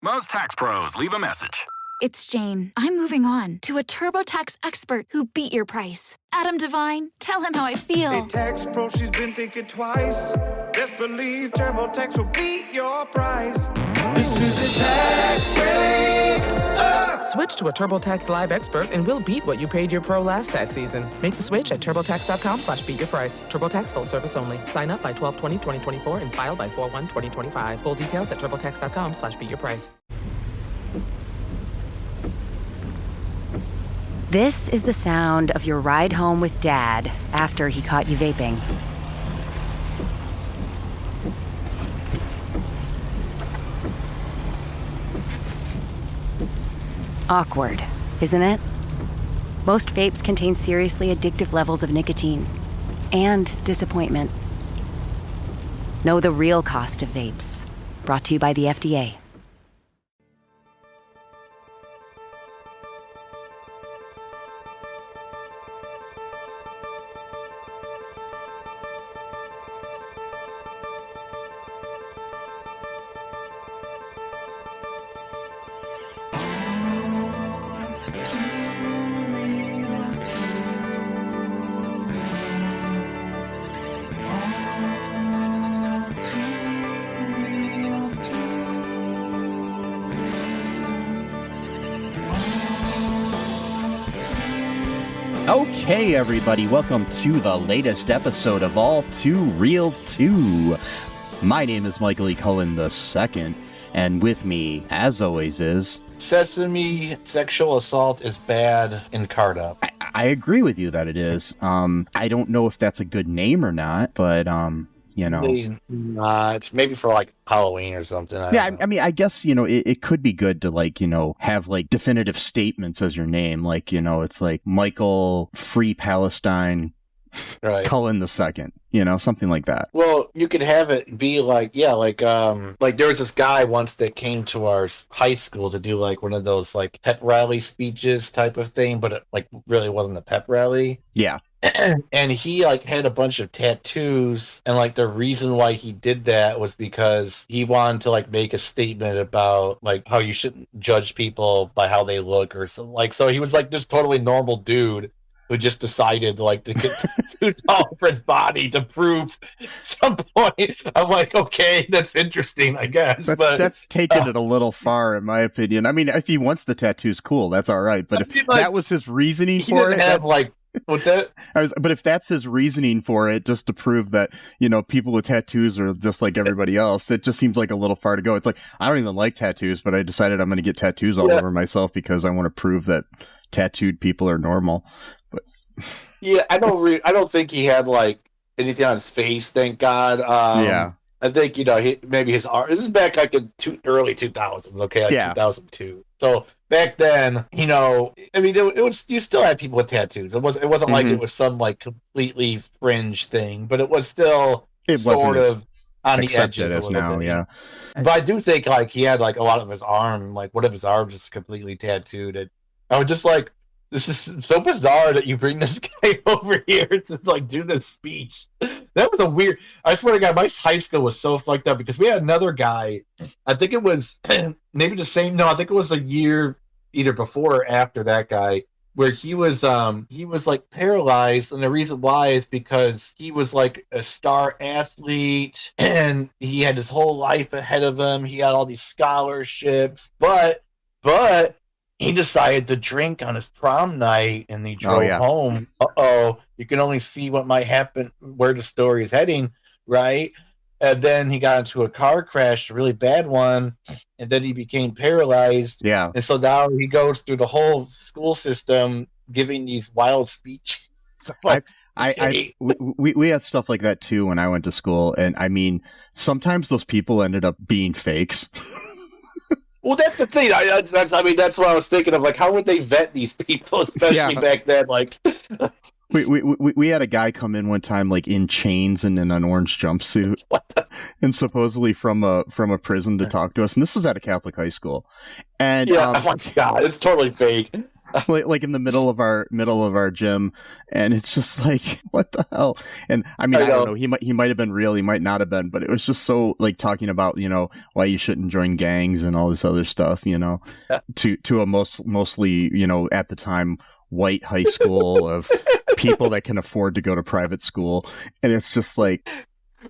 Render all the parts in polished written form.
Most tax pros leave a message. It's Jane. I'm moving on to a TurboTax expert who beat your price. Adam Devine, tell him how I feel. Hey, tax pro, she's been thinking twice. Best believe TurboTax will beat your price. This is a tax break. Switch to a TurboTax Live expert and we'll beat what you paid your pro last tax season. Make the switch at TurboTax.com/beatyourprice. TurboTax full service only. Sign up by 12/20/2024 and file by 4/1/2025. Full details at TurboTax.com/beatyourprice. This is the sound of your ride home with Dad after he caught you vaping. Awkward, isn't it? Most vapes contain seriously addictive levels of nicotine and disappointment. Know the real cost of vapes. Brought to you by the FDA. Okay, everybody, welcome to the latest episode of All Too Real 2. My name is Michael E. Cullen II, and with me, as always, is... Sesame sexual assault is bad in Carta. I agree with you that it is. I don't know if that's a good name or not, but, you know... It's maybe for, like, Halloween or something. I mean, I guess, you know, it could be good to, like, you know, have, like, definitive statements as your name. Like, you know, it's like Michael Free Palestine Cullen II, you know, something like that. Well, you could have it be like, yeah, like there was this guy once that came to our high school to do, like, one of those, like, pep rally speeches type of thing, but it, like, really wasn't a pep rally. Yeah. And he, like, had a bunch of tattoos, and, like, the reason why he did that was because he wanted to, like, make a statement about, like, how you shouldn't judge people by how they look or something. Like, so he was, like, this totally normal dude who just decided, like, to get tattoos all over his body to prove some point. I'm like, okay, that's interesting, I guess. That's taking it a little far, in my opinion. I mean, if he wants the tattoos, cool, that's all right. But if that was his reasoning for it... have, like, what's that? But if that's his reasoning for it, just to prove that, you know, people with tattoos are just like everybody else, it just seems like a little far to go. It's like, I don't even like tattoos, but I decided I'm going to get tattoos all over myself because I want to prove that tattooed people are normal. But yeah, I don't think he had, like, anything on his face, thank God. Yeah. I think, you know, maybe his art. This is back, like, in early 2000s, okay, like 2002. So back then, you know, I mean, it was, you still had people with tattoos. It wasn't like it was some, like, completely fringe thing, but it was still sort of on the edges a little now, bit. yeah. But I do think, like, he had, like, a lot of his arm, like, one of his arms is completely tattooed, and I was just like, this is so bizarre that you bring this guy over here to, like, do this speech. That was a weird... I swear to God, my high school was so fucked up because we had another guy, I think it was maybe the same... No, I think it was a year either before or after that guy, where he was, like, paralyzed, and the reason why is because he was, like, a star athlete, and he had his whole life ahead of him. He had all these scholarships, but he decided to drink on his prom night, and he drove home. You can only see what might happen, where the story is heading, right? And then he got into a car crash, a really bad one, and then he became paralyzed. Yeah. And so now he goes through the whole school system giving these wild speeches. We had stuff like that too when I went to school, and I mean, sometimes those people ended up being fakes. Well, that's the thing. That's what I was thinking of. Like, how would they vet these people, especially back then? Like, we had a guy come in one time, like, in chains and in an orange jumpsuit, and supposedly from a prison to talk to us. And this was at a Catholic high school. And oh my God, it's totally fake. like in the middle of our gym, and it's just like, what the hell? And I mean, I don't know. He might have been real. He might not have been, but it was just so like talking about, you know, why you shouldn't join gangs and all this other stuff, you know, to a mostly, you know, at the time, white high school of people that can afford to go to private school. And it's just like,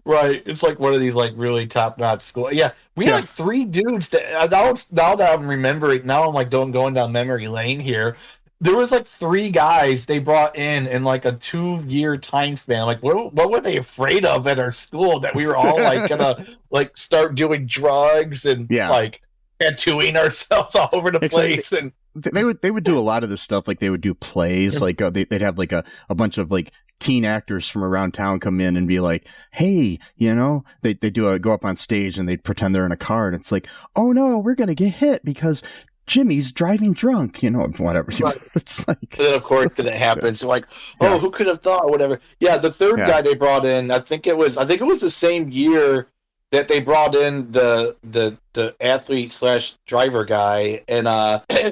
right, it's like one of these like really top-notch school. Yeah, we had like 3 dudes that now that I'm remembering, now I'm like going down memory lane here. There was like 3 guys they brought in like a 2-year time span. Like, what were they afraid of at our school that we were all like gonna like start doing drugs and like tattooing ourselves all over the place? And they would do a lot of this stuff. Like they would do plays. Like they'd have like a bunch of like teen actors from around town come in and be like, hey, you know, they go up on stage and they'd pretend they're in a car, and it's like, oh no, we're gonna get hit because Jimmy's driving drunk, you know, whatever. Right. It's like, and then of course didn't happen. So like, who could have thought, or whatever. Yeah, the third guy they brought in, I think it was the same year that they brought in the athlete / driver guy, and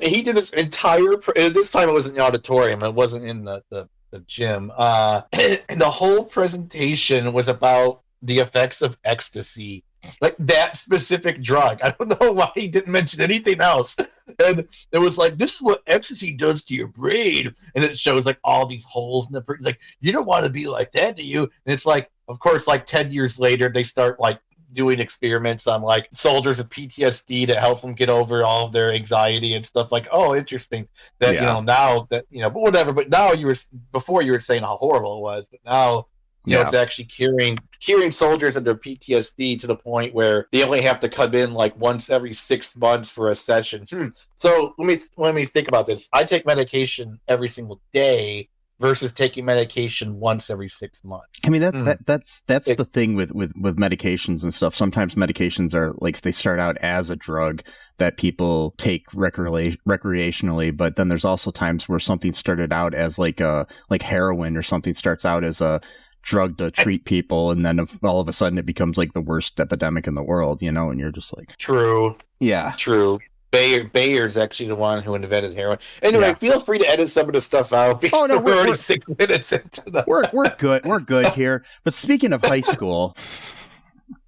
he did this entire. This time it was in the auditorium. It wasn't in the gym. And the whole presentation was about the effects of ecstasy, like that specific drug. I don't know why he didn't mention anything else. And it was like, this is what ecstasy does to your brain, and it shows like all these holes in the brain. It's like, you don't want to be like that, do you? And it's like, of course, like 10 years later, they start like doing experiments on like soldiers with PTSD to help them get over all of their anxiety and stuff. Like, oh, interesting that you know, now that, you know, but whatever. But now before you were saying how horrible it was, but now you know, it's actually curing soldiers of their PTSD to the point where they only have to come in like once every 6 months for a session. So let me think about this. I take medication every single day versus taking medication once every 6 months. I mean, that's the thing with medications and stuff. Sometimes medications are like, they start out as a drug that people take recreationally, but then there's also times where something started out as like heroin, or something starts out as a drug to treat people, and then all of a sudden it becomes like the worst epidemic in the world, you know, and you're just like, true. Bayer's actually the one who invented heroin. Anyway, feel free to edit some of the stuff out because we're already 6 minutes into the... We're good here. But speaking of high school,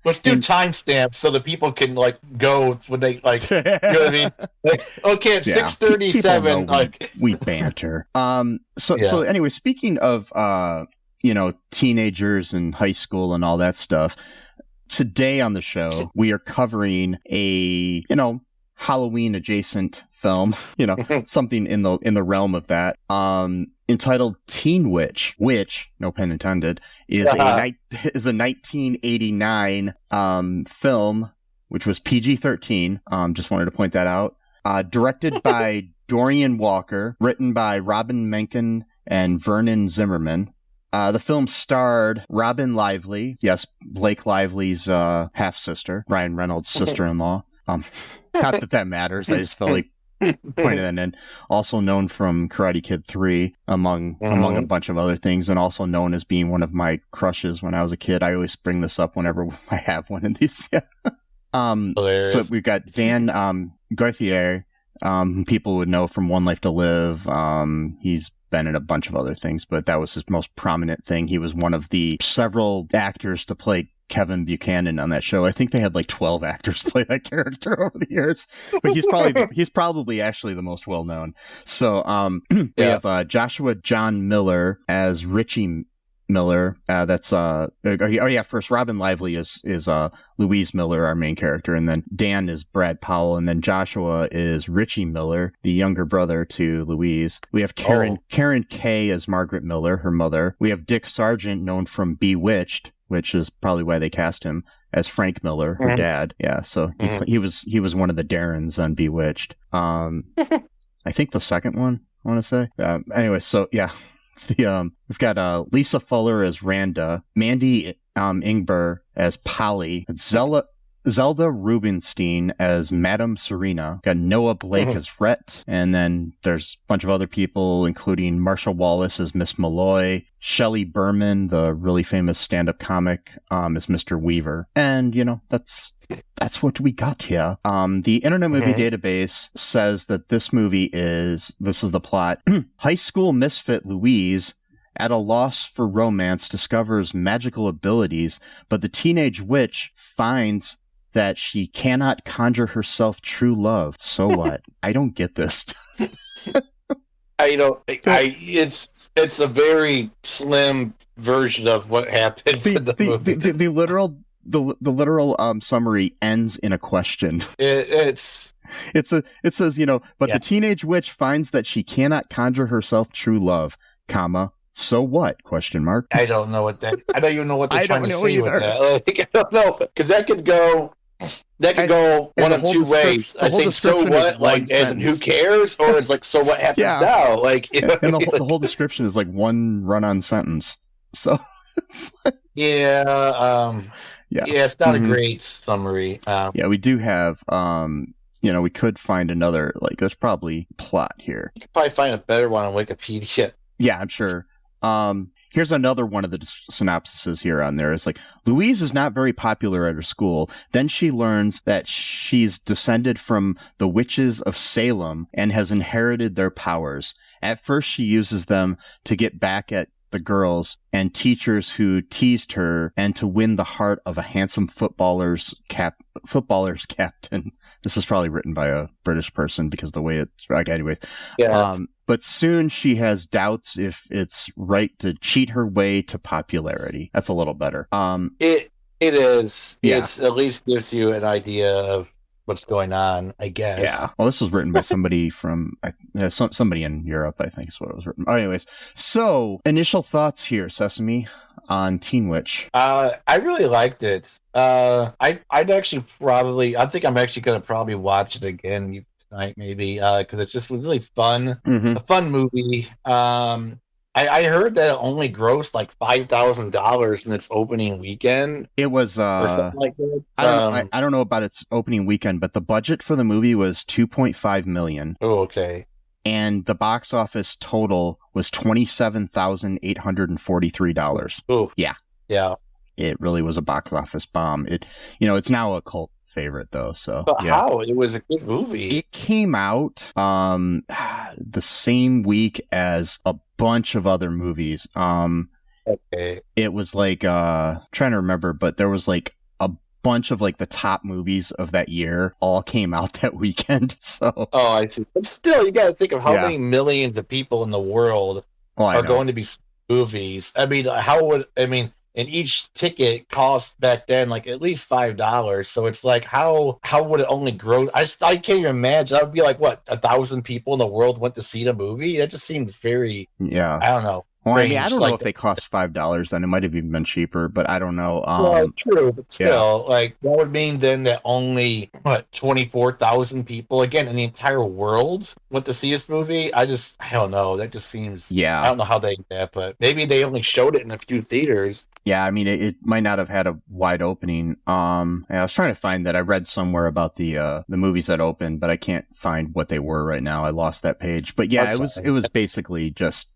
let's do timestamps so that people can like go when they like, you know what I mean? Like, okay, at 6:37, like we banter. So anyway, speaking of you know, teenagers and high school and all that stuff, today on the show we are covering a, you know, Halloween adjacent film, you know, something in the realm of that, entitled Teen Witch, which, no pun intended, is a 1989 film, which was PG-13. Just wanted to point that out. Directed by Dorian Walker, written by Robyn Menken and Vernon Zimmerman. The film starred Robyn Lively, yes, Blake Lively's half-sister, Ryan Reynolds' sister-in-law. Not that matters. I just felt like pointing that in. Also known from Karate Kid 3, among a bunch of other things, and also known as being one of my crushes when I was a kid. I always bring this up whenever I have one of these. So we've got Dan Gauthier, people would know from One Life to Live. He's been in a bunch of other things, but that was his most prominent thing. He was one of the several actors to play Kevin Buchanan on that show. I think they had like 12 actors play that character over the years, but he's probably actually the most well known. So we have Joshua John Miller as Richie Miller. That's first Robyn Lively is Louise Miller, our main character, and then Dan is Brad Powell, and then Joshua is Richie Miller, the younger brother to Louise. We have Caren Kaye as Margaret Miller, her mother. We have Dick Sargent, known from Bewitched, which is probably why they cast him, as Frank Miller, her dad. Yeah, so he was one of the Darrens on Bewitched. I think the second one, I want to say. Anyway, so yeah. We've got Lisa Fuller as Randa, Mandy Ingber as Polly, Zelda Rubinstein as Madame Serena. Got Noah Blake as Rhet. And then there's a bunch of other people, including Marcia Wallace as Miss Malloy. Shelley Berman, the really famous stand-up comic, as Mr. Weaver. And, that's what we got here. The Internet Movie Database says that this is the plot. High school misfit Louise, at a loss for romance, discovers magical abilities, but the teenage witch finds that she cannot conjure herself true love. So what? I don't get this. It's a very slim version of what happens in the movie. The literal summary ends in a question. It says, but the teenage witch finds that she cannot conjure herself true love, comma, so what? Question mark. I don't know what that. I don't even know what they're trying to say with that. I don't know, because that could go one of two ways. I say so what, like as in who cares, or it's like so what happens now, like. And the whole description is like one run-on sentence. So. It's like, it's not a great summary. We do have. We could find another. Like, there's probably plot here. You could probably find a better one on Wikipedia. Yeah, I'm sure. Here's another one of the synopsises here on there. It's like, Louise is not very popular at her school. Then she learns that she's descended from the witches of Salem and has inherited their powers. At first, she uses them to get back at the girls and teachers who teased her and to win the heart of a handsome footballer's captain. This is probably written by a British person because the way it's like, anyways. Yeah. But soon she has doubts if it's right to cheat her way to popularity. That's a little better. It is. Yeah. It's at least gives you an idea of what's going on, I guess. Yeah. Well, this was written by somebody from somebody in Europe, I think is what it was written. Anyways, so initial thoughts here, Sesame, on Teen Witch. I really liked it. I'd actually I think I'm actually going to probably watch it again tonight, maybe, because it's just really fun. A fun movie. I heard that it only grossed like $5,000 in its opening weekend. It was or something like that. I don't know about its opening weekend, but the budget for the movie was $2.5 million. Oh, okay. And the box office total was $27,843. Oh, yeah. It really was a box office bomb. It's now a cult favorite though, so but how it was a good movie. It came out the same week as a bunch of other movies. Okay, it was like trying to remember, but there was like a bunch of like the top movies of that year all came out that weekend. So I see. But still, you got to think of how many millions of people in the world are going to be movies. And each ticket cost back then like at least $5. So it's like, how would it only grow? I can't even imagine. That would be like, what, 1,000 people in the world went to see the movie? That just seems very, I don't know. Well, I mean, I don't know if they cost $5, then it might have even been cheaper, but I don't know. Well, true, but still, like, that would mean then that only, 24,000 people, again, in the entire world went to see this movie? I don't know. That just seems, I don't know how they did that, but maybe they only showed it in a few theaters. Yeah, I mean, it might not have had a wide opening. I was trying to find that. I read somewhere about the movies that opened, but I can't find what they were right now. I lost that page. But yeah, it was basically just,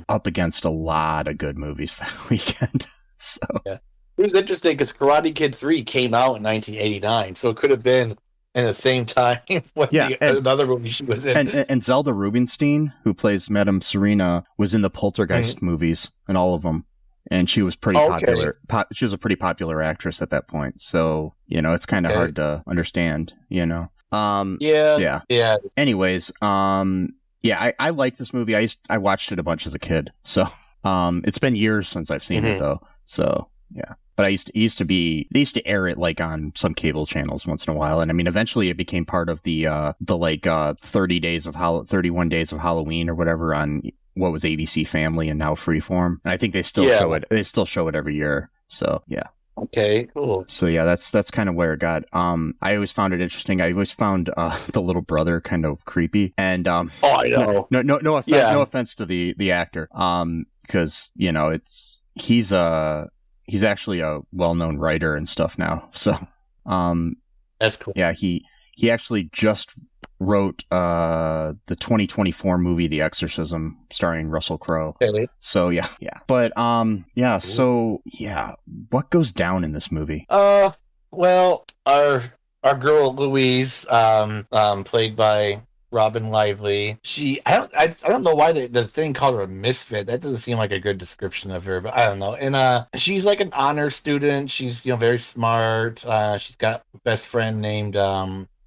up against a lot of good movies that weekend. So it was interesting because Karate Kid 3 came out in 1989, so it could have been in the same time when another movie she was in. And Zelda Rubinstein, who plays Madame Serena, was in the Poltergeist movies and all of them. And she was pretty popular. She was a pretty popular actress at that point. So, it's kind of hard to understand, Yeah. Anyways, I like this movie. I watched it a bunch as a kid. So, it's been years since I've seen it though. So, yeah. But they used to air it like on some cable channels once in a while. And I mean, eventually it became part of the 31 days of Halloween or whatever on what was ABC Family and now Freeform. And I think they still show it. They still show it every year. So, yeah. Okay, cool. So yeah, that's kind of where it got. I always found it interesting. I always found the little brother kind of creepy. And I know. No offense, no offense to the actor. Because he's actually a well-known writer and stuff now. So That's cool. Yeah, he actually just wrote the 2024 movie The Exorcism starring Russell Crowe. Really? So yeah. But what goes down in this movie? Well, our girl Louise, played by Robyn Lively. I don't know why the thing called her a misfit. That doesn't seem like a good description of her, but I don't know. And she's like an honor student. She's very smart. She's got a best friend named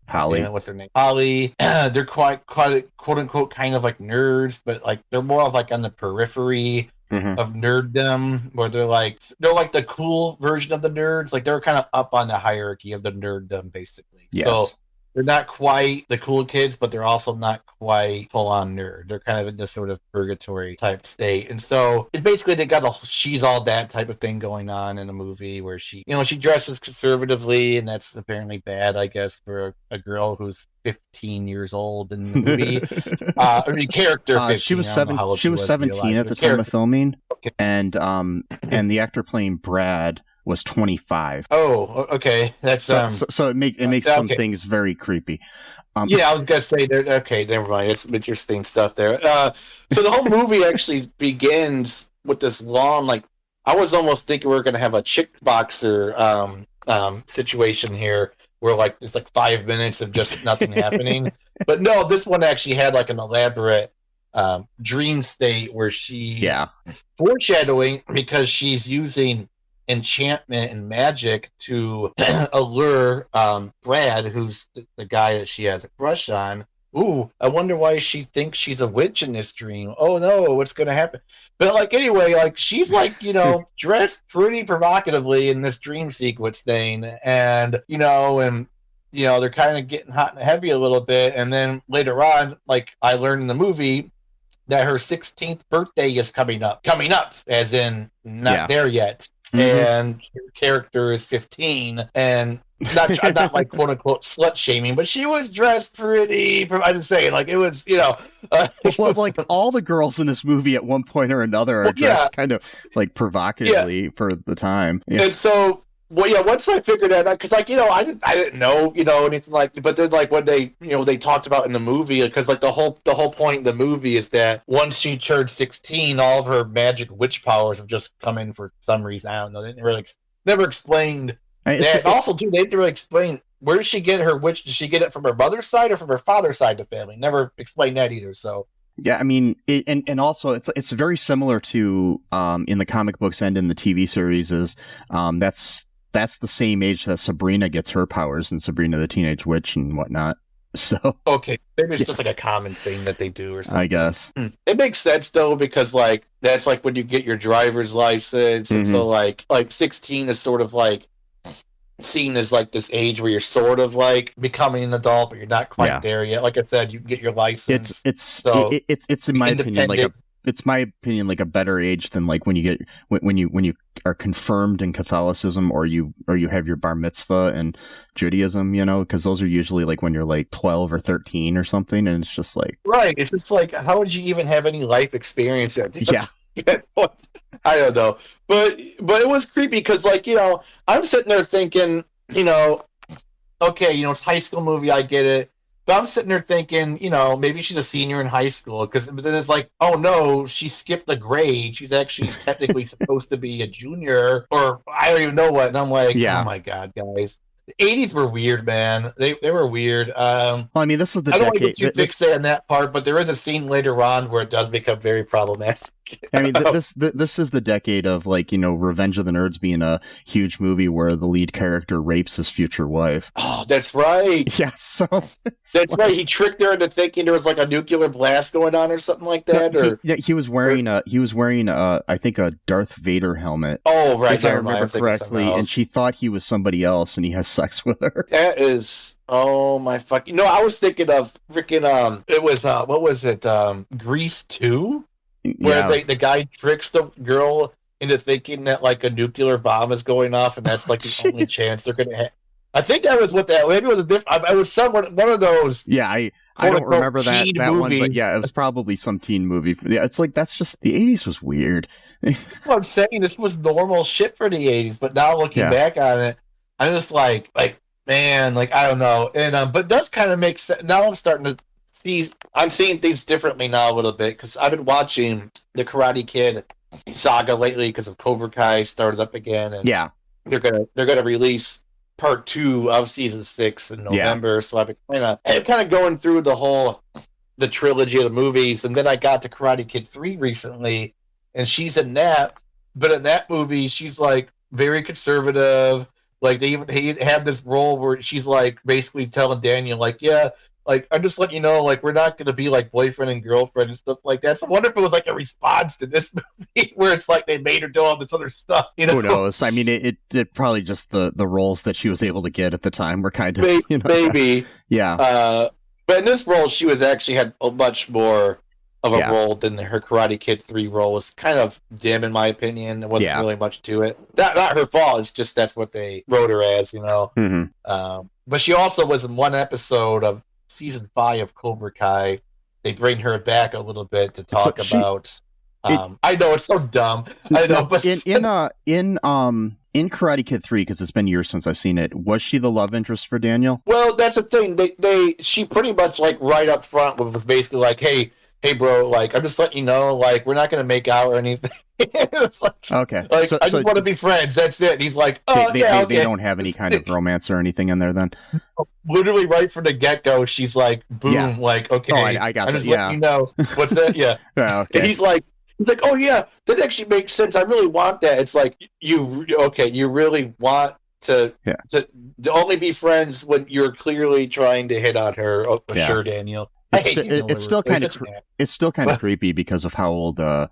Holly. What's her name? Holly. They're quite quote unquote kind of like nerds, but like they're more of like on the periphery of nerddom, where they're like the cool version of the nerds. Like they're kind of up on the hierarchy of the nerddom, basically. Yes. So they're not quite the cool kids, but they're also not quite full-on nerd. They're kind of in this sort of purgatory type state. And so it's basically they got she's all that type of thing going on in the movie where she dresses conservatively, and that's apparently bad, I guess, for a girl who's 15 years old in the movie. Character 15. She was 17 at the time of filming, and the actor playing Brad was 25. Oh, okay. That's so it makes some things very creepy. I was gonna say there. Okay, never mind. It's interesting stuff there. So the whole movie actually begins with this long, like I was almost thinking we were gonna have a chick boxer situation here, where like it's like 5 minutes of just nothing happening. But no, this one actually had like an elaborate dream state where she foreshadowing, because she's using enchantment and magic to allure Brad, who's the guy that she has a crush on. Ooh, I wonder why she thinks she's a witch in this dream. Oh no, what's gonna happen? But like anyway, like she's like, dressed pretty provocatively in this dream sequence thing, and they're kind of getting hot and heavy a little bit, and then later on, like I learned in the movie that her 16th birthday is coming up, as in not there yet. And her character is 15, and not like quote unquote slut shaming, but she was dressed pretty. I didn't say like it was, like all the girls in this movie at one point or another are dressed kind of like provocatively for the time. Yeah. And so, once I figured that out, because I didn't know, anything like, but then like when they, they talked about in the movie, because like the whole point in the movie is that once she turned 16, all of her magic witch powers have just come in for some reason. I don't know. They didn't really never explained that. Also, too, they didn't really explain where does she get her witch? Does she get it from her mother's side or from her father's side of the family? Never explained that either. So. Yeah, I mean, and also it's very similar to in the comic books and in the TV series is that's the same age that Sabrina gets her powers in Sabrina the Teenage Witch and whatnot. So okay, maybe it's just like a common thing that they do or something. I guess it makes sense though, because like that's like when you get your driver's license, and so like 16 is sort of like seen as like this age where you're sort of like becoming an adult, but you're not quite there yet. Like I said, you can get your license. It's in my opinion like a better age than like when you are confirmed in Catholicism or you have your bar mitzvah in Judaism, because those are usually like when you're like 12 or 13 or something, and it's just like it's just like, how would you even have any life experience at I don't know, but it was creepy because like I'm sitting there thinking okay, it's a high school movie, I get it. But I'm sitting there thinking, maybe she's a senior in high school, but then it's like, oh no, she skipped a grade. She's actually technically supposed to be a junior, or I don't even know what. And I'm like, oh my God, guys. The 80s were weird, man. They were weird. Well, I mean, this is the decade. I don't want to get too fixated on that part, but there is a scene later on where it does become very problematic. I mean, this is the decade of like, Revenge of the Nerds being a huge movie where the lead character rapes his future wife. Oh, that's right. Yeah, so that's right. He tricked her into thinking there was like a nuclear blast going on or something like that. He was wearing I think a Darth Vader helmet. Oh, right. If I remember correctly, and she thought he was somebody else, and he has sex with her. That is. Oh my fucking! No, I was thinking of freaking It was what was it? Grease 2. Where the guy tricks the girl into thinking that like a nuclear bomb is going off, and that's like the only chance they're gonna have. I think that was what that. Maybe it was a different. It was one of those. Yeah, I don't remember that one, but yeah, it was probably some teen movie. Yeah, it's like that's just the 80s was weird. Well, I'm saying this was normal shit for the 80s, but now looking back on it, I'm just like man, like I don't know, and but it does kind of make sense. Now I'm seeing things differently now a little bit because I've been watching the Karate Kid saga lately because of Cobra Kai started up again, and they're gonna release part 2 of season 6 in November. Yeah. So I've been kind of going through the trilogy of the movies, and then I got to Karate Kid 3 recently, and she's in that. But in that movie, she's like very conservative. Like they have this role where she's like basically telling Daniel, like, yeah, like I'm just letting you know, like we're not gonna be like boyfriend and girlfriend and stuff like that. So I wonder if it was like a response to this movie where it's like they made her do all this other stuff. You know, who knows? I mean, it probably just the roles that she was able to get at the time were kind of maybe yeah. But in this role, she was actually had a much more of a role than her Karate Kid 3 role. Was kind of dim in my opinion. There wasn't really much to it. Not her fault. It's just that's what they wrote her as, you know. Mm-hmm. But she also was in one episode of season 5 of Cobra Kai. They bring her back a little bit to talk about. I know it's so dumb. I know, but in Karate Kid 3, because it's been years since I've seen it, was she the love interest for Daniel? Well, that's the thing. She pretty much like right up front was basically like, hey, bro, like, I'm just letting you know, like, we're not going to make out or anything. Like, okay. Like, I just want to be friends. That's it. And he's like, oh, they don't have any kind of romance or anything in there then? Literally right from the get-go, she's like, boom, like, okay. Oh, I got I'm just letting you know. What's that? Yeah. Okay. And he's like, oh, yeah, that actually makes sense. I really want that. It's like, you really want to only be friends when you're clearly trying to hit on her. Oh, sure, Daniel. It's still kind of creepy because of how old Ralph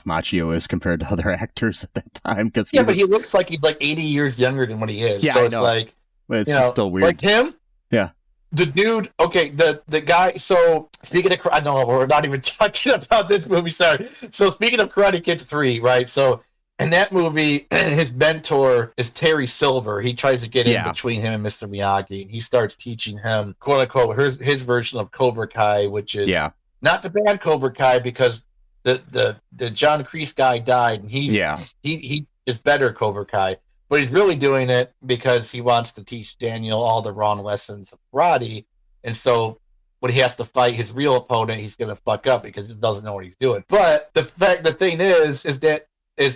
Macchio is compared to other actors at that time. But he looks like he's like 80 years younger than what he is. Yeah, so it's like, but it's just still weird. Like him. Yeah. The dude. Okay. The guy. So speaking of, I know we're not even talking about this movie. Sorry. So speaking of Karate Kid 3, right? So. In that movie, his mentor is Terry Silver. He tries to get in between him and Mr. Miyagi, and he starts teaching him, quote unquote, his version of Cobra Kai, which is not the bad Cobra Kai because the John Kreese guy died, and he is better Cobra Kai, but he's really doing it because he wants to teach Daniel all the wrong lessons of karate, and so when he has to fight his real opponent, he's gonna fuck up because he doesn't know what he's doing. But the thing is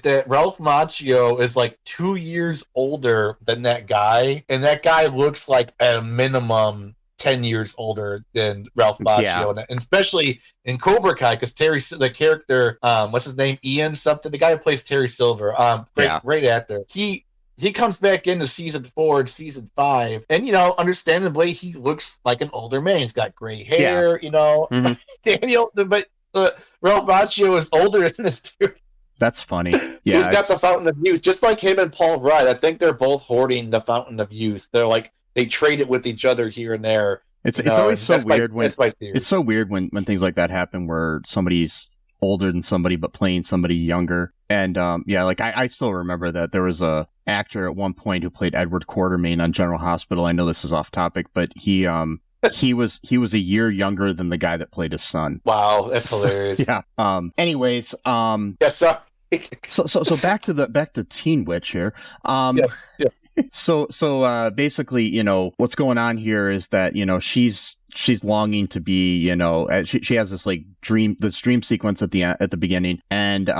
that Ralph Macchio is like 2 years older than that guy, and that guy looks like at a minimum 10 years older than Ralph Macchio, and especially in Cobra Kai, because the character, what's his name, Ian something, the guy who plays Terry Silver, great actor. He comes back into season 4 and season 5, and understandably, he looks like an older man. He's got gray hair, Mm-hmm. Daniel, but Ralph Macchio is older than this dude. That's funny. Yeah, he's got the Fountain of Youth, just like him and Paul Rudd. I think they're both hoarding the Fountain of Youth. They're like they trade it with each other here and there. It's always so weird it's so weird when things like that happen, where somebody's older than somebody but playing somebody younger. And like I still remember that there was a actor at one point who played Edward Quartermain on General Hospital. I know this is off topic, but he was a year younger than the guy that played his son. Wow, that's hilarious. Yeah. Anyways. Sorry. So back to Teen Witch here. So basically, what's going on here is that she's longing to be, she has this like dream sequence at the beginning, and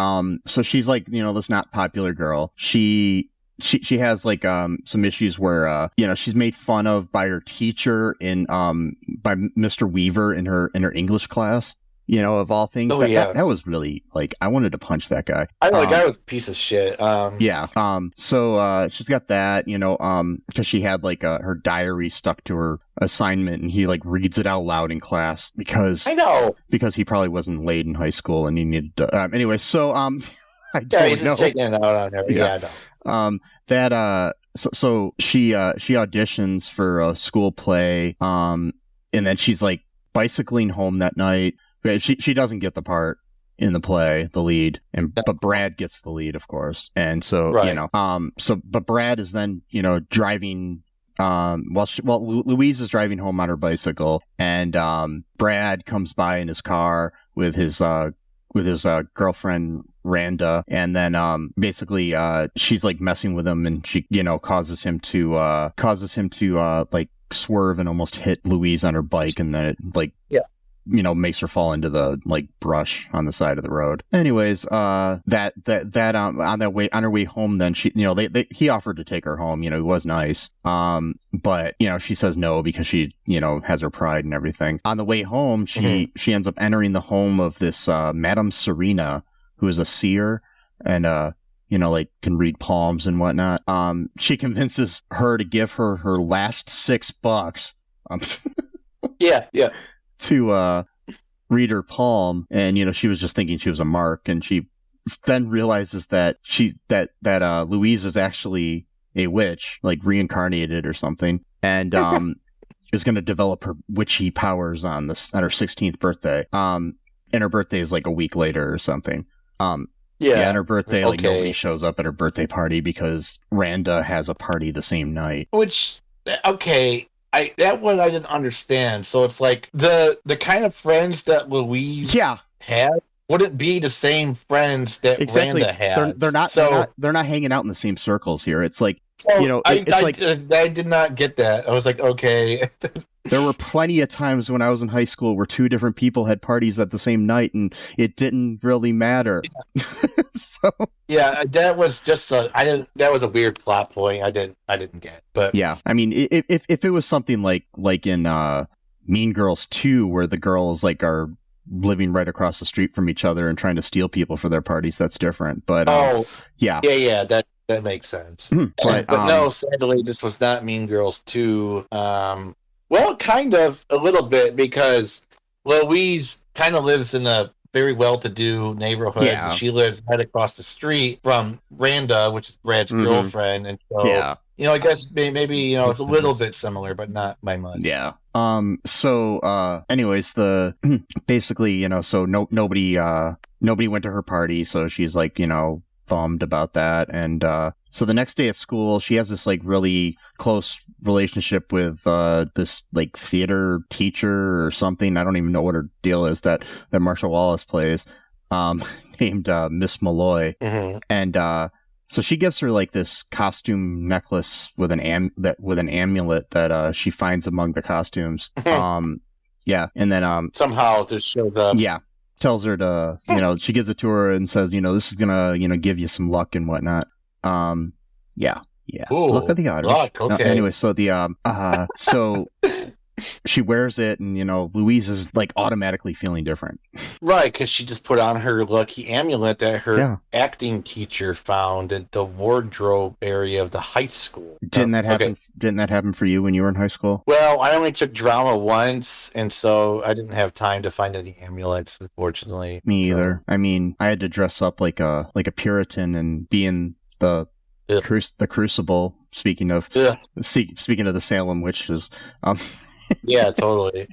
so she's like, this not popular girl. She has like some issues where she's made fun of by her teacher by Mr. Weaver in her English class. Of all things. That was really like, I wanted to punch that guy. I know the guy was a piece of shit. So she's got that, because she had like her diary stuck to her assignment, and he like reads it out loud in class because he probably wasn't laid in high school and he needed to, anyway. So I don't he's just taking it out on her. So she auditions for a school play, and then she's like bicycling home that night. She doesn't get the part in the play, the lead, but Brad gets the lead, of course. And so but Brad is then driving Louise is driving home on her bicycle, and Brad comes by in his car with his girlfriend Randa, and then basically she's like messing with him, and she causes him to like swerve and almost hit Louise on her bike, and then it like makes her fall into the like brush on the side of the road. Anyways, on her way home, then she, he offered to take her home. He was nice. But she says no because she, has her pride and everything. On the way home, she ends up entering the home of this Madame Serena, who is a seer and like can read palms and whatnot. She convinces her to give her last $6. Yeah. To read her palm, and she was just thinking she was a mark, and she then realizes that Louise is actually a witch, like reincarnated or something, and is going to develop her witchy powers on her 16th birthday. And her birthday is like a week later or something. On her birthday, like nobody shows up at her birthday party because Randa has a party the same night. Which, that one I didn't understand. So it's like the kind of friends that Louise had wouldn't be the same friends that Randa had. They're not hanging out in the same circles here. It's like, I did not get that. I was like, okay. There were plenty of times when I was in high school where two different people had parties at the same night, and it didn't really matter. Yeah. That was just that was a weird plot point. I didn't get. But yeah, I mean, if it was something like in Mean Girls 2, where the girls like are living right across the street from each other and trying to steal people for their parties, that's different. But that makes sense. But no, sadly, this was not Mean Girls 2. Well, kind of a little bit, because Louise kind of lives in a very well-to-do neighborhood. Yeah. She lives right across the street from Randa, which is Brad's girlfriend, and so I guess maybe it's a little bit similar, but not by much. Yeah. Anyways, basically, so nobody went to her party, so she's like, bummed about that, and so the next day at school, she has this like really close relationship with this like theater teacher or something. I don't even know what her deal is that Marcia Wallace plays, named Miss Malloy, and so she gives her like this costume necklace with an amulet that she finds among the costumes. And then somehow just shows up. Yeah. Tells her to, she gives it to her and says, this is gonna, give you some luck and whatnot. Ooh, luck of the otters. Luck, okay. Anyway, so so she wears it, and Louise is like automatically feeling different, right? Because she just put on her lucky amulet that her acting teacher found at the wardrobe area of the high school. Didn't that happen? Didn't that happen for you when you were in high school? Well, I only took drama once, and so I didn't have time to find any amulets, unfortunately. Me either. I mean, I had to dress up like a Puritan and be in the Crucible. Speaking of the Salem witches. Yeah, totally.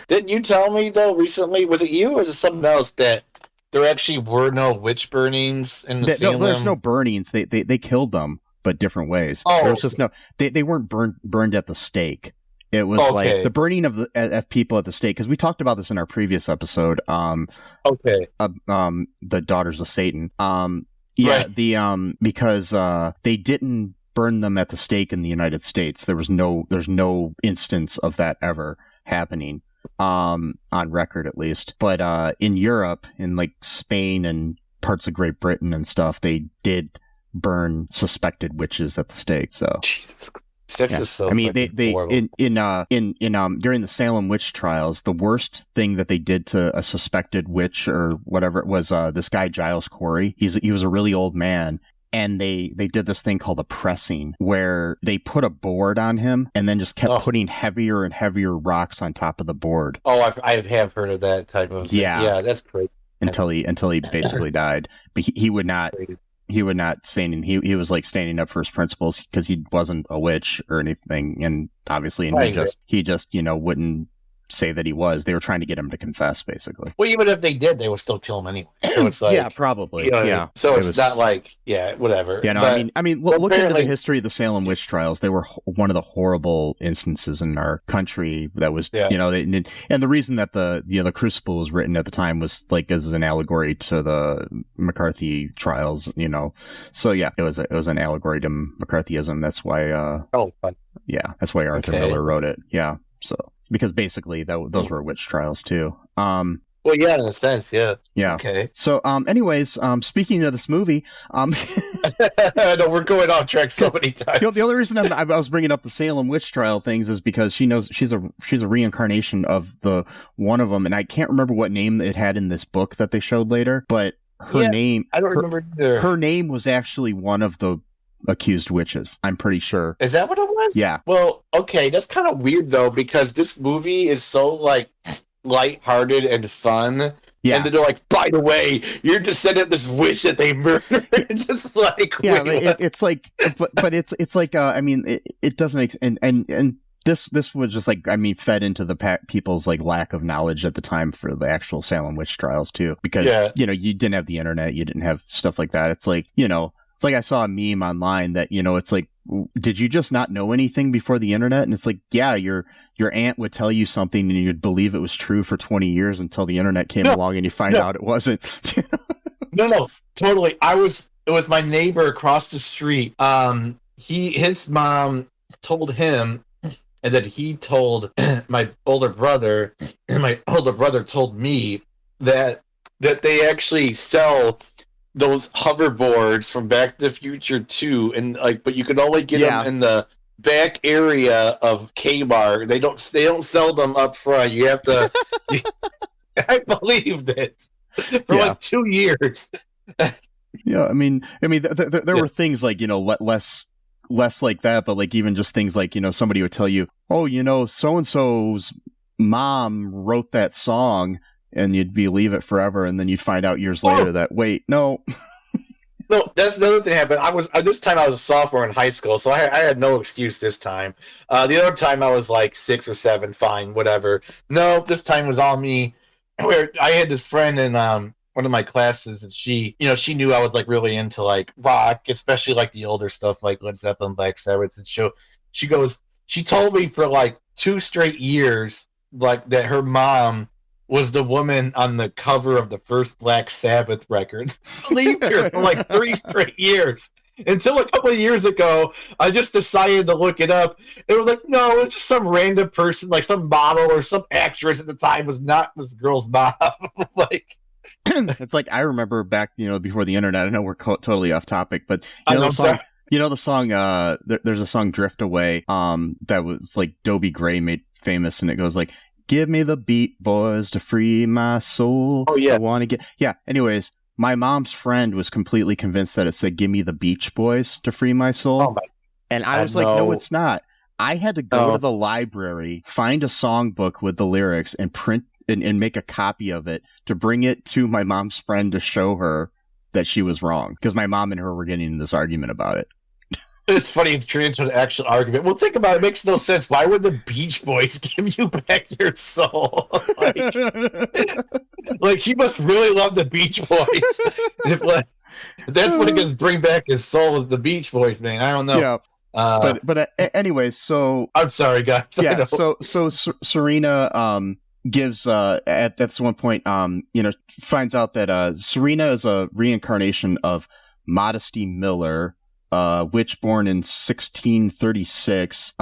Didn't you tell me though recently? Was it you or was it something else that there actually were no witch burnings in the Salem? There's no burnings. They killed them, but different ways. Oh, there was just no. They weren't burned at the stake. It was like the burning of people at the stake, because we talked about this in our previous episode. The Daughters of Satan. Right. Because they didn't burn them at the stake in the United States. There's no instance of that ever happening, on record at least. But in Europe, in like Spain and parts of Great Britain and stuff, they did burn suspected witches at the stake. So Jesus Christ. That's just so. I mean, they in during the Salem witch trials, the worst thing that they did to a suspected witch or whatever it was, this guy Giles Corey. He was a really old man. And they did this thing called the pressing, where they put a board on him and then just kept putting heavier and heavier rocks on top of the board. Oh, I have heard of that type of thing. Yeah, that's crazy. Until he basically died. But he would not say anything. He was like standing up for his principles because he wasn't a witch or anything, and obviously he just wouldn't say that he was. They were trying to get him to confess, basically. Well, even if they did, they would still kill him anyway. So it's like, yeah, probably. You know, yeah. So it's not like, whatever. Yeah, no, but, I mean, look into the history of the Salem witch trials. They were one of the horrible instances in our country. That was, and the reason that the Crucible was written at the time was like as an allegory to the McCarthy trials. So yeah, it was an allegory to McCarthyism. That's why. That's why Arthur Miller wrote it. Yeah, so. Because basically, those were witch trials too. Well, yeah, in a sense, yeah. Yeah. Okay. So, anyways, speaking of this movie, no, we're going off track so many times. The only reason I was bringing up the Salem witch trial things is because she knows she's a reincarnation of one of them, and I can't remember what name it had in this book that they showed later, but her name. I don't remember either. Her name was actually one of the accused witches. I'm pretty sure. Is that what it was? Yeah. Well, okay, that's kind of weird though, because this movie is so like lighthearted and fun. Yeah. And then they're like, by the way, you're just setting up this witch that they murdered. It's just like, yeah, it's like, but it's like, I mean, it doesn't make and this was just like, I mean, fed into the people's like lack of knowledge at the time for the actual Salem witch trials too, because you didn't have the internet, you didn't have stuff like that. It's like, it's like I saw a meme online that, it's like, did you just not know anything before the internet? And it's like, yeah, your aunt would tell you something and you'd believe it was true for 20 years until the internet came along and you find out it wasn't. No, totally. It was my neighbor across the street. His mom told him, and then he told my older brother, and my older brother told me that they actually sell those hoverboards from Back to the Future 2, and but you could only get them in the back area of Kmart. They don't sell them up front. You have to. I believed it for like 2 years. Yeah, I mean, there were things like less like that, but like even just things like somebody would tell you, oh, so and so's mom wrote that song. And you'd believe it forever, and then you'd find out years later that no. No, that's the other thing that happened. This time I was a sophomore in high school, so I had no excuse this time. The other time I was like 6 or 7, fine, whatever. No, this time was all me. Where I had this friend in one of my classes, and she knew I was like really into like rock, especially like the older stuff like Led Zeppelin, Black Sabbath, and she told me for like 2 straight years like that her mom was the woman on the cover of the first Black Sabbath record. I believed her for like 3 straight years. Until a couple of years ago, I just decided to look it up. It was like, no, it's just some random person, like some model or some actress at the time was not this girl's mom. Like, it's like, I remember back, before the internet, I know we're totally off topic, but the song, there's a song Drift Away, that was like Dobie Gray made famous, and it goes like, give me the beat, boys, to free my soul. Oh, yeah. I want to get... Yeah, anyways, my mom's friend was completely convinced that it said, give me the Beach Boys to free my soul. Oh, and I was like, no, it's not. I had to go to the library, find a songbook with the lyrics, and print and make a copy of it to bring it to my mom's friend to show her that she was wrong. Because my mom and her were getting in this argument about it. It's funny, it's turned into an actual argument. Well, think about it. It makes no sense. Why would the Beach Boys give you back your soul? Like he must really love the Beach Boys. If that's what he gets bring back his soul is the Beach Boys, man. I don't know. Yeah. But anyways, so I'm sorry, guys. Yeah. So Serena gives at that's one point finds out that Serena is a reincarnation of Modesty Miller, witch born in 1636.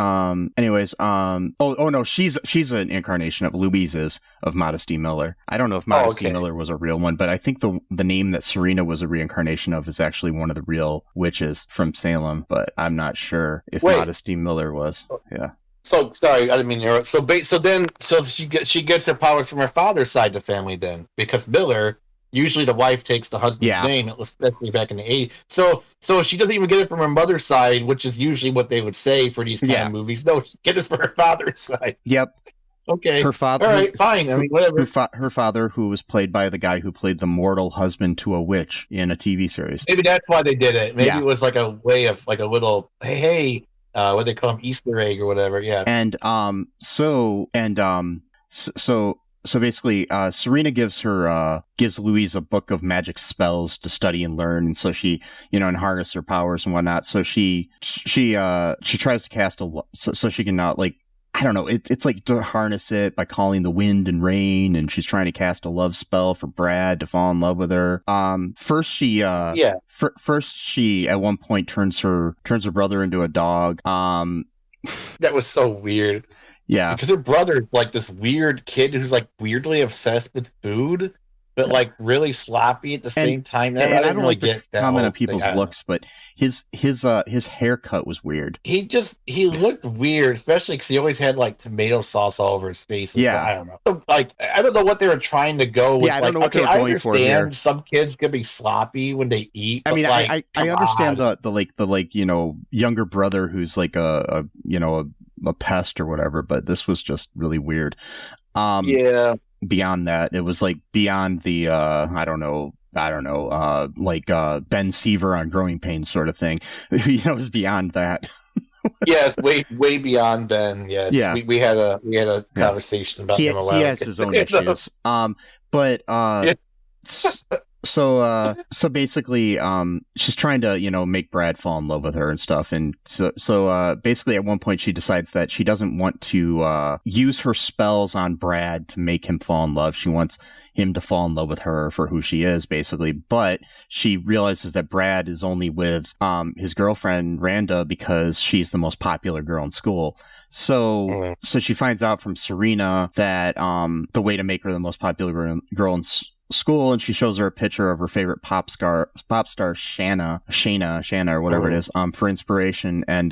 She's an incarnation of Louise of Modesty Miller. I don't know if Modesty Miller was a real one, but I think the name that Serena was a reincarnation of is actually one of the real witches from Salem, but I'm not sure if Modesty Miller was. Yeah. So sorry, I didn't mean to interrupt. So she gets her powers from her father's side of the family then, because Miller. Usually the wife takes the husband's name, especially back in the 80s. So she doesn't even get it from her mother's side, which is usually what they would say for these kind of movies. No, she gets it from her father's side. Yep. Okay. Her father. All right, fine. I mean, whatever. Her father, who was played by the guy who played the mortal husband to a witch in a TV series. Maybe that's why they did it. Maybe it was like a way of like a little, hey, what they call them, Easter egg or whatever. Yeah. So basically, Serena gives Louise a book of magic spells to study and learn, and so she, and harness her powers and whatnot. So she tries to cast so she can I don't know. It's like to harness it by calling the wind and rain, and she's trying to cast a love spell for Brad to fall in love with her. First she at one point turns her brother into a dog. That was so weird. Yeah, because her brother's like this weird kid who's like weirdly obsessed with food, but like really sloppy at the same time. And I don't really like to comment on people's looks, but his haircut was weird. He looked weird, especially because he always had like tomato sauce all over his face. Yeah, I don't know. Like I don't know what they were trying to go with. Yeah, I don't know what they were going for here. I understand some kids can be sloppy when they eat. I mean, I understand the younger brother who's like a pest or whatever, but this was just really weird. Beyond that, it was like beyond the Ben Seaver on Growing Pains sort of thing. It was beyond that. Yes, way beyond Ben. Yes, yeah. We had a conversation about him a while. He has his own issues. So basically, she's trying to, make Brad fall in love with her and stuff. And so basically at one point she decides that she doesn't want to use her spells on Brad to make him fall in love. She wants him to fall in love with her for who she is, basically. But she realizes that Brad is only with his girlfriend, Randa, because she's the most popular girl in school. So she finds out from Serena that the way to make her the most popular girl in school, and she shows her a picture of her favorite pop star Shanna or whatever it is, for inspiration. And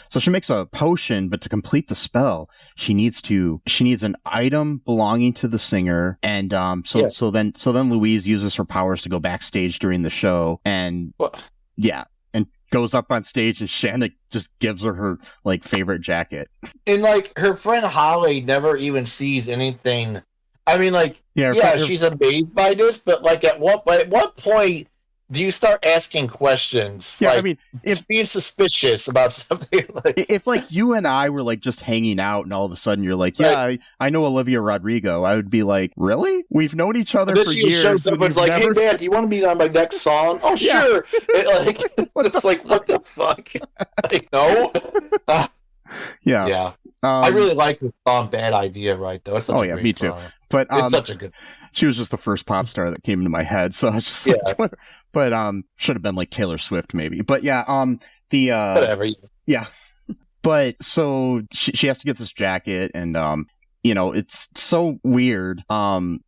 so she makes a potion, but to complete the spell she needs an item belonging to the singer. And so then Louise uses her powers to go backstage during the show, and and goes up on stage, and Shanna just gives her like favorite jacket. And like her friend Holly never even sees anything. I mean, like, she's amazed by this, but like, at what point do you start asking questions? Yeah, like, I mean, if being suspicious about something, like, if like you and I were like just hanging out, and all of a sudden you're like, I know Olivia Rodrigo, I would be like, really? We've known each other for years. She shows up and is like, hey, man, do you want to be on my next song? Oh, sure. What the fuck? Like, no. Yeah. I really like the song "Bad Idea," right? Though. It's such a great me song. too. But it's such a good. She was just the first pop star that came into my head, so I was just like, what? But should have been like Taylor Swift maybe. But whatever. Yeah. But so she has to get this jacket, and it's so weird.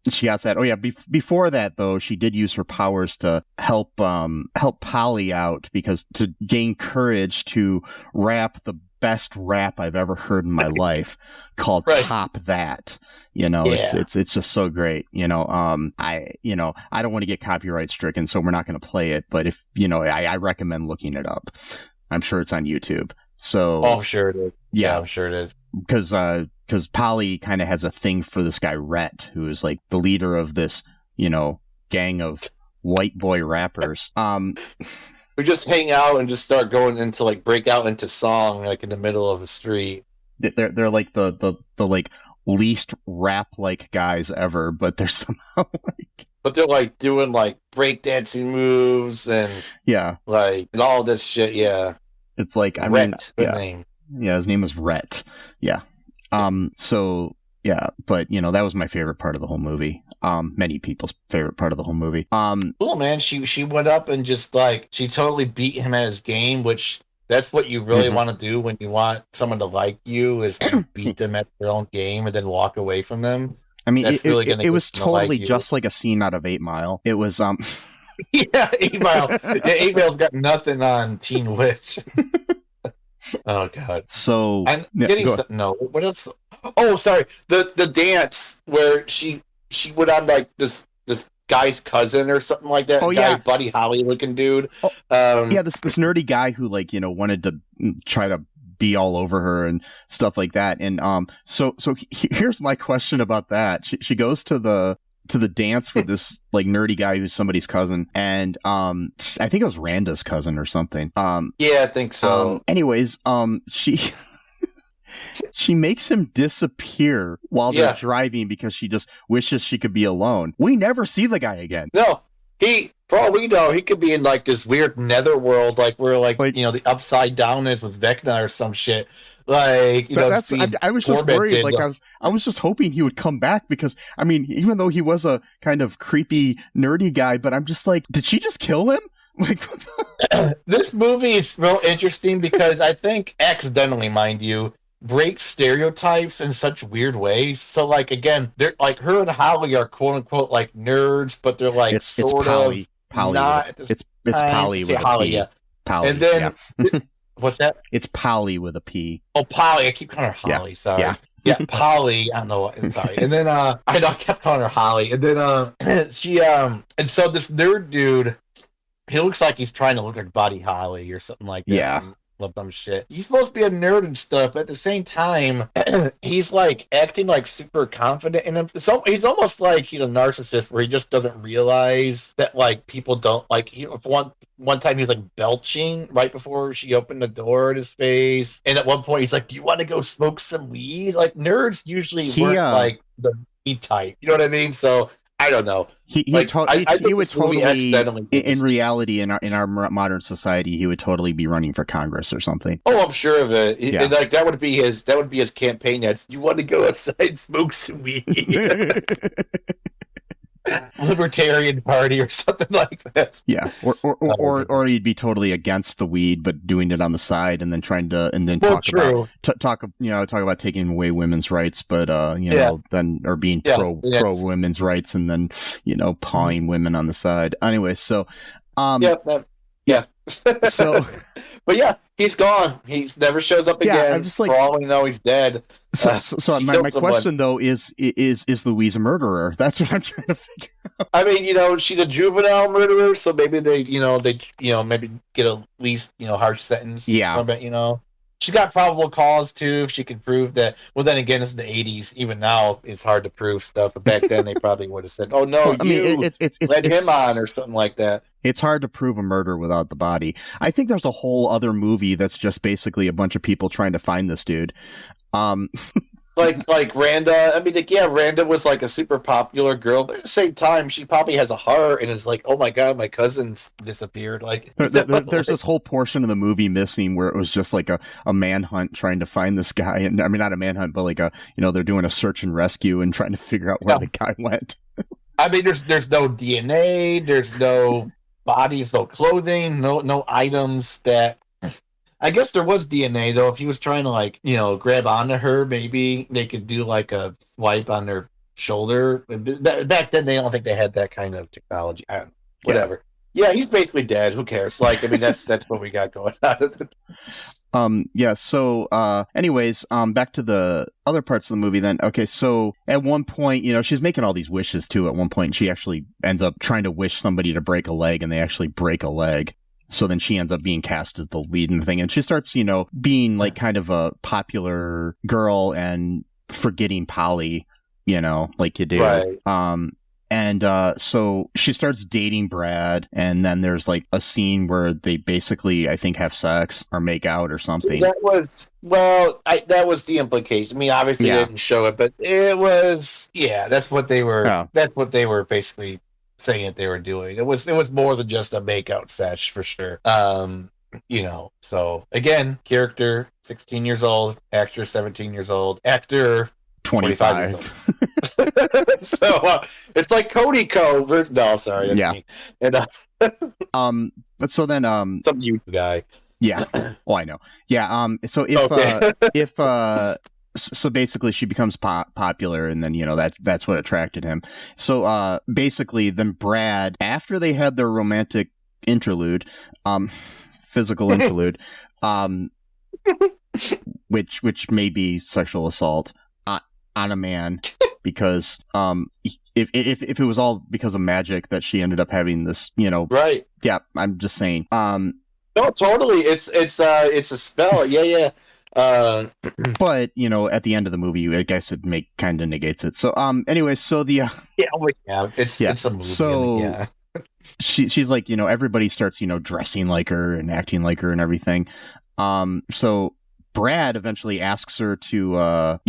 She has that. Before that though, she did use her powers to help Polly out, because to gain courage to rap the best rap I've ever heard in my life, called Top That. It's just so great. I don't want to get copyright stricken, so we're not going to play it, but if I recommend looking it up. I'm sure it's on YouTube. So I'm sure it is. Yeah, I'm sure it is. Because Polly kind of has a thing for this guy Rhet, who is like the leader of this gang of white boy rappers. We just hang out and just start going into like break out into song like in the middle of a street. They're like the like least rap like guys ever, but they're somehow like. But they're like doing like breakdancing moves and like and all this shit. Yeah, it's like Rhet, name. Yeah, his name is Rhet. Yeah. So yeah, but that was my favorite part of the whole movie. Many people's favorite part of the whole movie. Cool, man. She went up and just like she totally beat him at his game, which that's what you really want to do when you want someone to like you, is to beat them at their own game and then walk away from them. I mean, it was totally just like a scene out of 8 Mile. It was yeah, 8 Mile. Yeah, 8 Mile's got nothing on Teen Witch. Oh god. So I'm getting no. What else? Oh, sorry. The dance where she went on like this guy's cousin or something like that. Buddy Holly looking dude. This nerdy guy who like wanted to try to be all over her and stuff like that. And so here's my question about that. She goes to the dance with this like nerdy guy who's somebody's cousin, and I think it was Randa's cousin or something. Yeah, I think so. Anyways, She makes him disappear while they're driving because she just wishes she could be alone. We never see the guy again. No, for all we know, he could be in like this weird netherworld, like where the upside down is with Vecna or some shit. Like, I was just worried. Like, I was just hoping he would come back because, I mean, even though he was a kind of creepy, nerdy guy, but I'm just like, did she just kill him? Like, this movie is real interesting because I think accidentally, mind you, breaks stereotypes in such weird ways. So, like, again, they're like her and Holly are quote unquote like nerds, but they're like it's Polly. Not it's Polly with Holly, a P. Yeah. Polly, and then what's that? It's Polly with a P. Oh, Polly. I keep calling her Holly. Sorry. Yeah, Polly. I don't know what. I'm sorry. And then I kept calling her Holly. And then she and so this nerd dude. He looks like he's trying to look like Buddy Holly or something like that. Yeah. Love them shit. He's supposed to be a nerd and stuff, but at the same time, he's like acting like super confident in him. So he's almost like he's a narcissist where he just doesn't realize that like people don't like. One time he was like belching right before she opened the door in his face, and at one point he's like, "Do you want to go smoke some weed?" Like nerds usually weren't like the weed type. You know what I mean? So. I don't know. He would totally, in reality, in our modern society, he would totally be running for Congress or something. Oh, I'm sure of it. Yeah. And, like that would be his campaign ads. You want to go outside and smoke some weed? Libertarian Party or something like that. Yeah, or he'd be totally against the weed, but doing it on the side, and then talk about taking away women's rights, but being pro women's rights, and then pawing women on the side. Anyway, so so. But yeah, he's gone. He never shows up again. Yeah, I'm just like, for all we know, he's dead. So my question though is Louise a murderer? That's what I'm trying to figure out. I mean, she's a juvenile murderer, so maybe they maybe get at least harsh sentence. Yeah, but she's got probable cause too if she can prove that. Well, then again, it's the '80s. Even now, it's hard to prove stuff. But back then, they probably would have said, "Oh no, it's led him on" or something like that. It's hard to prove a murder without the body. I think there's a whole other movie that's just basically a bunch of people trying to find this dude. Like Randa. I mean, Randa was like a super popular girl, but at the same time, she probably has a heart, and it's like, oh my god, my cousin's disappeared. Like, there's this whole portion of the movie missing where it was just like a manhunt trying to find this guy, and I mean, not a manhunt, but like they're doing a search and rescue and trying to figure out where the guy went. I mean, there's no DNA, there's no bodies, no clothing, no items that. I guess there was DNA though. If he was trying to grab onto her, maybe they could do like a swipe on their shoulder. Back then, they don't think they had that kind of technology. Whatever. Yeah, he's basically dead. Who cares? Like, I mean, that's what we got going on. So anyways, back to the other parts of the movie then. Okay, so at one point, she's making all these wishes too. At one point, she actually ends up trying to wish somebody to break a leg, and they actually break a leg. So then she ends up being cast as the lead in the thing. And she starts, being like kind of a popular girl and forgetting Polly, like you do. Right. So she starts dating Brad. And then there's like a scene where they basically, I think, have sex or make out or something. That was the implication. I mean, obviously they didn't show it, but it was, that's what they were, that's what they were basically saying that they were doing. It was more than just a makeout sesh for sure. So again, character 16 years old, actor 17 years old, actor 25 years old. So it's like Cody Co. No, sorry, that's me. And but so then some YouTube guy. Yeah. Oh, I know. Yeah. So so basically she becomes popular, and then that's what attracted him. So basically then Brad, after they had their romantic interlude, physical interlude, which may be sexual assault on a man, because if it was all because of magic that she ended up having this, right. Yeah, I'm just saying. No, totally. It's a spell. Yeah. But at the end of the movie, I guess it kind of negates it. So anyway, so the it's a movie. So she's like, everybody starts dressing like her and acting like her and everything. So Brad eventually asks her to a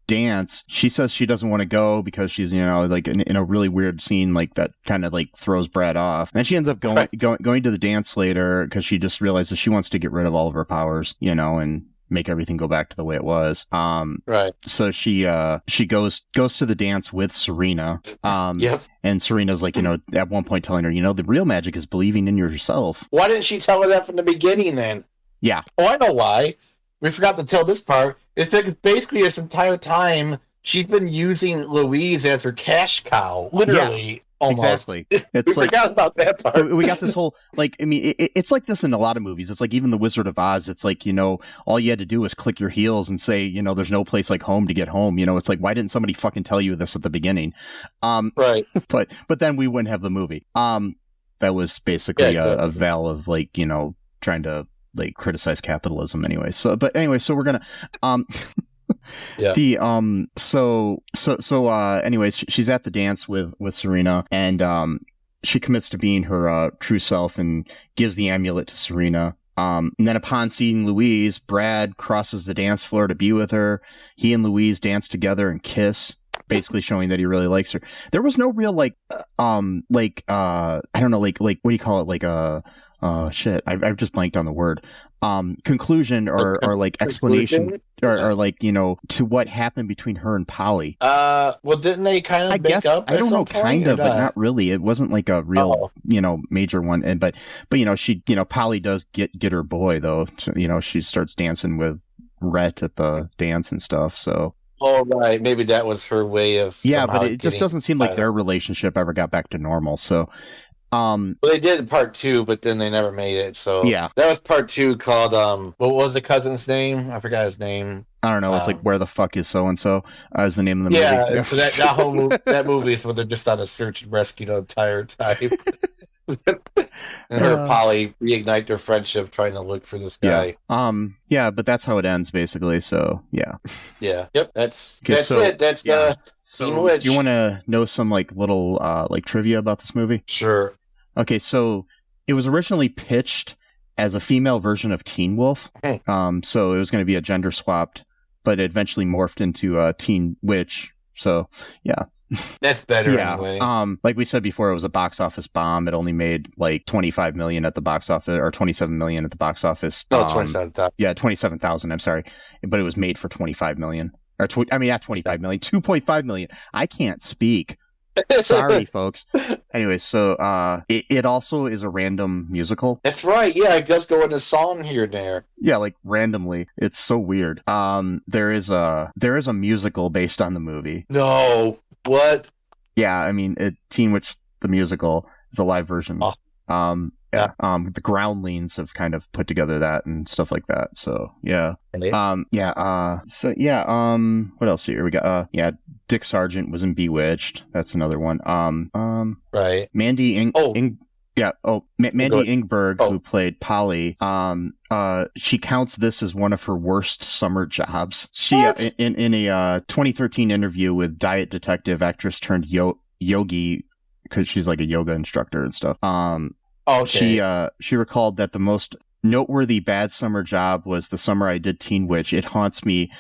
dance. She says she doesn't want to go because she's, like in a really weird scene like that kind of like throws Brad off. And then she ends up going to the dance later because she just realizes she wants to get rid of all of her powers, and make everything go back to the way it was. Right. So she goes to the dance with Serena. Yep. And Serena's like, at one point telling her, the real magic is believing in yourself. Why didn't she tell her that from the beginning then? Yeah. Oh, I know why. We forgot to tell this part. It's because basically this entire time she's been using Louise as her cash cow. Literally. Yeah. Almost. Exactly. It's we forgot about that part. We got this whole, it's like this in a lot of movies. It's like even The Wizard of Oz. It's like, all you had to do was click your heels and say, there's no place like home to get home. It's like, why didn't somebody fucking tell you this at the beginning? Right. But then we wouldn't have the movie. That was basically exactly. a vow of trying to criticize capitalism anyway. So we're gonna, yeah. Anyways, she's at the dance with Serena, and she commits to being her true self and gives the amulet to Serena. And then upon seeing Louise, Brad crosses the dance floor to be with her. He and Louise dance together and kiss, basically showing that he really likes her. There was no real I don't know, what do you call it? Shit, I've just blanked on the word. Conclusion or explanation or to what happened between her and Polly. Well, didn't they kind of make up? I don't know, kind of, but not really. It wasn't like a real, major one. And but she, Polly does get her boy though. She starts dancing with Rhet at the dance and stuff. So. Oh right, maybe that was her way of. Yeah, but it just doesn't seem like their relationship ever got back to normal. So. Well, they did part 2, but then they never made it. So yeah, that was part 2 called what was the cousin's name? I forgot his name. I don't know. It's like Where the Fuck Is So and So is the name of the movie. Yeah, so that whole that movie is where they're just on a search and rescue the entire time. And her and Polly reignite their friendship trying to look for this guy. Yeah, but that's how it ends basically. So yeah. Yep. That's it. That's So do you want to know some little trivia about this movie? Sure. Okay, so it was originally pitched as a female version of Teen Wolf. Okay. So it was going to be a gender swapped, but it eventually morphed into Teen Witch. So yeah. That's better anyway. Like we said before, it was a box office bomb. It only made 25 million at the box office, or 27 million at the box office. No, 27,000. Yeah, 27,000. I'm sorry, but it was made for 25 million. Or not 25 million, 2.5 million. I can't speak. Sorry, folks. Anyway, so it also is a random musical. That's right. Yeah, it does go into song here and there. Yeah, randomly. It's so weird. There is a musical based on the movie. No. What? Yeah, I mean, Teen Witch the musical is a live version. Oh. The Groundlings have kind of put together that and stuff like that. So yeah. What else here we got? Dick Sargent was in Bewitched. That's another one. Right. Mandy Mandy Ingber, who played Polly. She counts this as one of her worst summer jobs. She in a 2013 interview with Diet Detective, actress turned yogi, because she's like a yoga instructor and stuff. Okay. She recalled that the most noteworthy bad summer job was the summer I did Teen Witch. It haunts me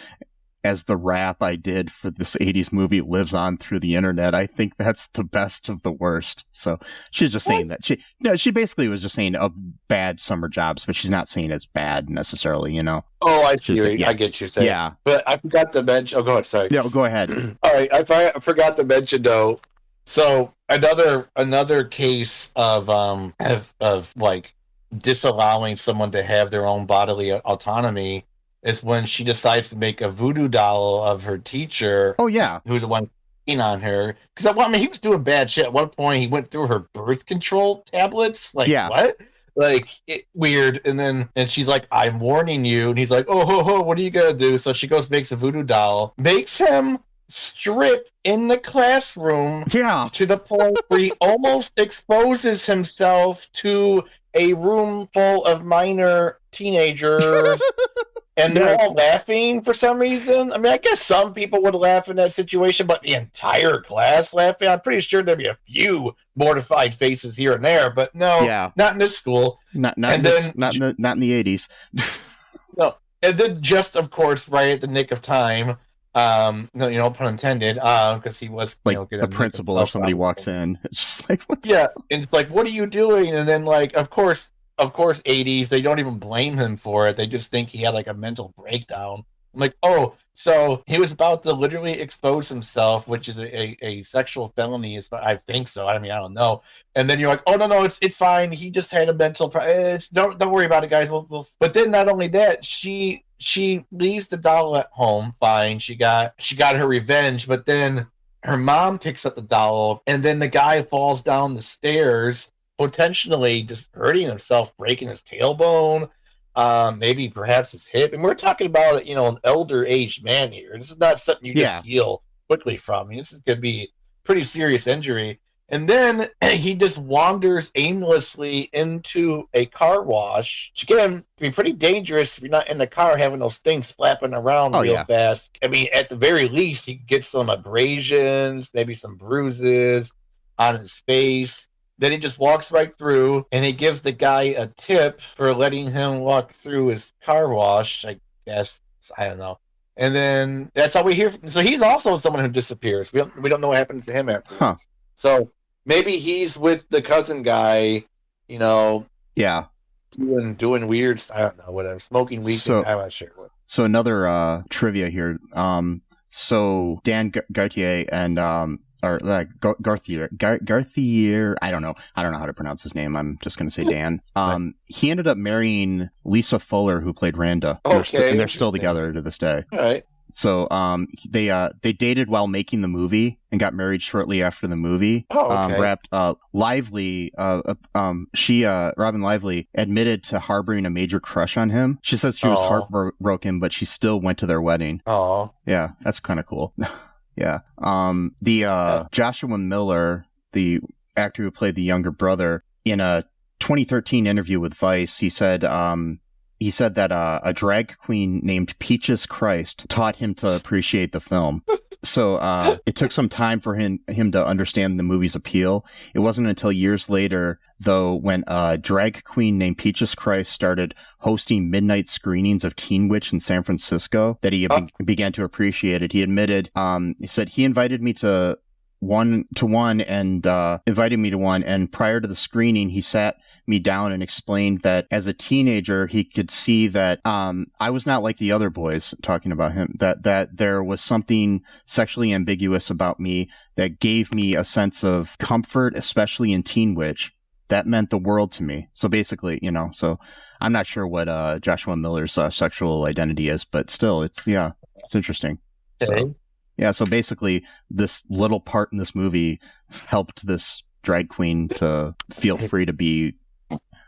as the rap I did for this 80s movie lives on through the internet. I think that's the best of the worst. So she's just saying that. She basically was just saying bad summer jobs, but she's not saying it's bad necessarily, Oh, I see. I get you saying. Yeah. But I forgot to mention. Oh, go ahead. Sorry. Yeah, go ahead. All right. I forgot to mention though. So another case of disallowing someone to have their own bodily autonomy is when she decides to make a voodoo doll of her teacher. Oh yeah, who's the one keen on her, because he was doing bad shit. At one point, he went through her birth control tablets. What? Weird. And she's like, "I'm warning you," and he's like, "Oh, what are you gonna do?" So she goes, makes a voodoo doll, makes him strip in the classroom. Yeah, to the point where he almost exposes himself to a room full of minor teenagers. And they're all laughing for some reason. I guess some people would laugh in that situation, but the entire class laughing. I'm pretty sure there'd be a few mortified faces here and there, but no, not in this school. Not in the 80s. No, and then just of course, right at the nick of time, no, pun intended, because he was Like gonna the principal or somebody walks in. It's just like, what? Yeah, and it's like, what are you doing? And then like, of course, 80s, they don't even blame him for it. They just think he had like a mental breakdown. I'm like, oh, so he was about to literally expose himself, which is a sexual felony. I think so. I mean, I don't know. And then you're like, oh no, it's fine. He just had a mental. Don't worry about it, guys. We'll. But then not only that, she leaves the doll at home. Fine, she got her revenge. But then her mom picks up the doll, and then the guy falls down the stairs, potentially just hurting himself, breaking his tailbone. Maybe perhaps his hip, and we're talking about an elder aged man here. This is not something you just heal quickly from. I mean, this could be pretty serious injury. And then he just wanders aimlessly into a car wash, which again can be pretty dangerous if you're not in the car having those things flapping around real fast. I mean, at the very least, he gets some abrasions, maybe some bruises on his face. Then he just walks right through, and he gives the guy a tip for letting him walk through his car wash, I guess. I don't know. And then that's how we hear. So he's also someone who disappears. We don't know what happens to him afterwards. Huh. So maybe he's with the cousin guy, Yeah. doing weird. I don't know, whatever. Smoking weed. So, I'm not sure. So another trivia here. So Dan Gauthier and Gauthier. I don't know how to pronounce his name. I'm just going to say Dan. He ended up marrying Lisa Fuller, who played Randa. Okay, and they're still together to this day. All right. So they dated while making the movie and got married shortly after the movie. Oh, okay. Robyn Lively admitted to harboring a major crush on him. She says she was heartbroken, but she still went to their wedding. Oh. Yeah, that's kind of cool. Yeah. Joshua Miller, the actor who played the younger brother, in a 2013 interview with Vice, he said that a drag queen named Peaches Christ taught him to appreciate the film. So it took some time for him to understand the movie's appeal. It wasn't until years later, though, when a drag queen named Peaches Christ started hosting midnight screenings of Teen Witch in San Francisco that he began to appreciate it. He admitted, he said, he invited me to one, and prior to the screening, he sat me down and explained that as a teenager, he could see that I was not like the other boys, talking about him, that there was something sexually ambiguous about me that gave me a sense of comfort, especially in Teen Witch. That meant the world to me. So basically, so I'm not sure what Joshua Miller's sexual identity is, but still, it's interesting. Okay. So basically, this little part in this movie helped this drag queen to feel free to be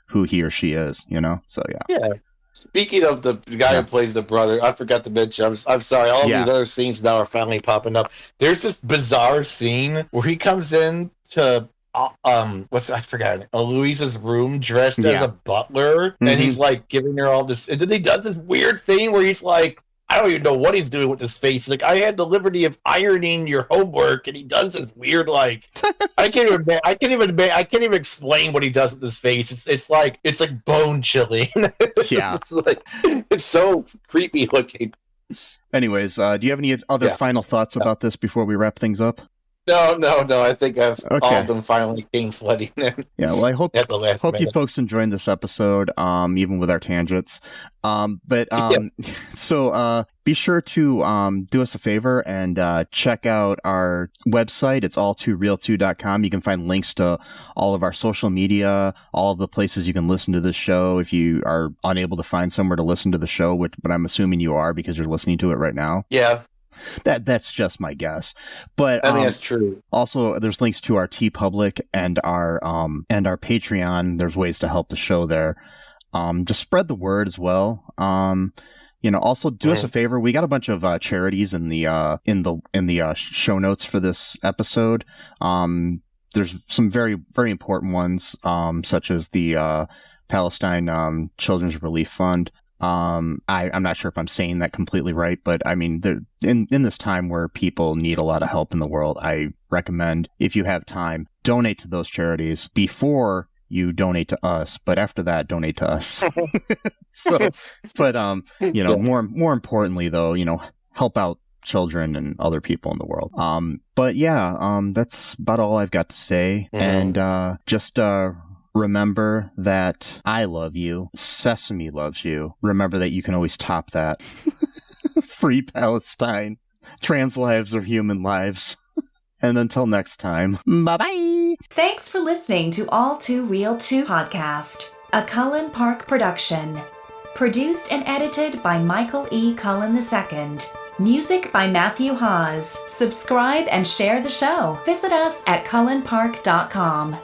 who he or she is, So yeah. Yeah. Speaking of the guy who plays the brother, I forgot to mention. I'm sorry. All these other scenes now are finally popping up. There's this bizarre scene where he comes in to I forgot Louise's room dressed as a butler, and he's like giving her all this. And then he does this weird thing where he's like, I don't even know what he's doing with his face. Like, I had the liberty of ironing your homework, and he does this weird, like, I can't even explain what he does with his face. It's like bone chilling. It's so creepy looking. Anyways, do you have any other final thoughts about this before we wrap things up? No. I think all of them finally came flooding in. Yeah, well, I hope minute. You folks enjoyed this episode, even with our tangents. So be sure to do us a favor and check out our website. It's all2real2.com. You can find links to all of our social media, all of the places you can listen to this show if you are unable to find somewhere to listen to the show, but I'm assuming you are because you're listening to it right now. Yeah. That's just my guess, but I mean that's true. Also, there's links to our TeePublic and our Patreon. There's ways to help the show there. Just spread the word as well. Also do us a favor. We got a bunch of charities in the show notes for this episode. There's some very, very important ones, such as the Palestine Children's Relief Fund. I'm not sure if I'm saying that completely right, but I mean, in this time where people need a lot of help in the world, I recommend, if you have time, donate to those charities before you donate to us, but after that, donate to us. So, but more importantly, though, help out children and other people in the world. But yeah, that's about all I've got to say. And just remember that I love you. Sesame loves you. Remember that you can always top that. Free Palestine. Trans lives are human lives. And until next time, bye-bye. Thanks for listening to All Too Real 2 podcast, a Cullen Park production. Produced and edited by Michael E. Cullen II. Music by Matthew Hawes. Subscribe and share the show. Visit us at cullenpark.com.